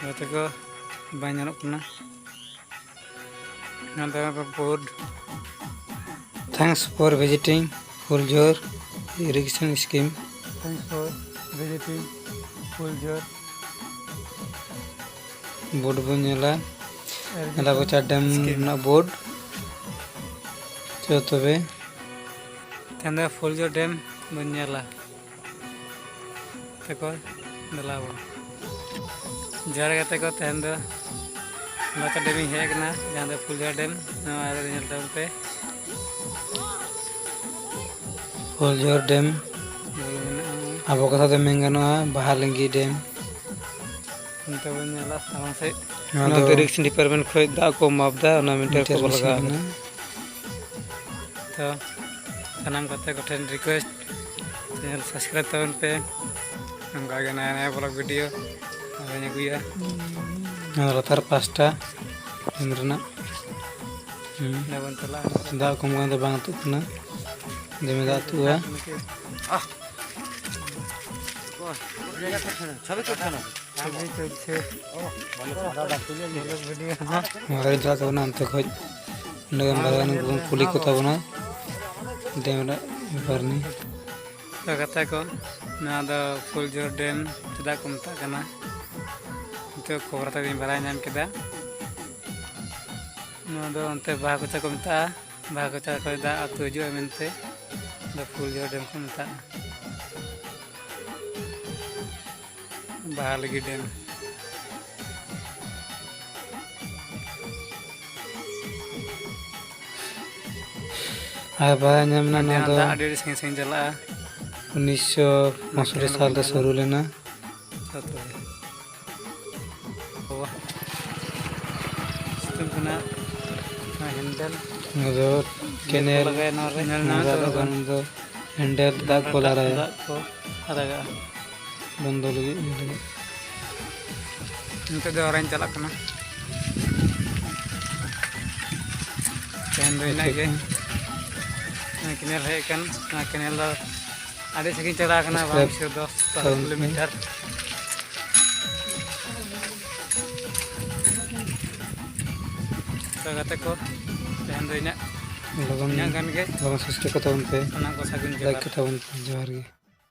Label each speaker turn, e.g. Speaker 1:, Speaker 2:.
Speaker 1: ᱡᱚᱛᱚ ᱠᱚ ᱵᱟᱝ ᱧᱮᱞᱚᱜ ᱠᱟᱱᱟ ᱱᱚᱣᱟ ᱵᱳर्ड
Speaker 2: Thanks for visiting Fuljor irrigation scheme.
Speaker 1: Thanks for visiting Fuljor
Speaker 2: board बन नेला नेला बचा डैम ना बोर्ड तो तबे
Speaker 1: तेंदा फुलजोर डैम बन नेला तको दलाबो जरा गते को तेंदा नता डैम हे कना जहां दे फुलजोर डैम नवा आरे नेल टाउन पे
Speaker 2: फुलजोर डैम अब कथा दे मेंगनवा बहालंगी डैम
Speaker 1: तो बन नेला सामने से नो इरिगेशन डिपार्टमेंट खोय दा को मापदा ना मीटर को लगा तो सनाम कते को ठेन रिक्वेस्ट चैनल सब्सक्राइब तवन पे हमका के नया नया ब्लॉग वीडियो आने गुया
Speaker 2: लतार पास्टा इमरना
Speaker 1: नबन तला
Speaker 2: दा को मगन दे बांग तुकना देमे दा तुआ
Speaker 1: छबे करछना छबे करछे
Speaker 2: मारे जा तो ना अंत खोज नगम बागान कुली को तबना देमरा परनी
Speaker 1: तो कथा को ना दो फुलजोर डैम चदा को मता कना तो खबर तक बराय नाम केदा ना दो अंते बाहा को को मता बाहा को को दा अतु जो मेनते दो फुलजोर डैम को मता बाहालगी डैम
Speaker 2: आबा नामना ना दो
Speaker 1: आडे सिंग सिंग जला
Speaker 2: 1965 साल से शुरू लेना
Speaker 1: सिस्टम कना हैंडल
Speaker 2: जो केनेल
Speaker 1: लगे नरे
Speaker 2: ना दो हैंडल दा को ला रहा है
Speaker 1: को अदागा
Speaker 2: बंदो लगी
Speaker 1: इनते दो ऑरेंज चला कना तेन दो इनागे केनेल है कन ना केनेल आधे से चला कना 10 किलोमीटर तो गते को तेन दो इना
Speaker 2: लगन
Speaker 1: गन के
Speaker 2: लगन सस्ते को तवन पे
Speaker 1: अना को सागुन
Speaker 2: लाइक को तवन जोहार गे।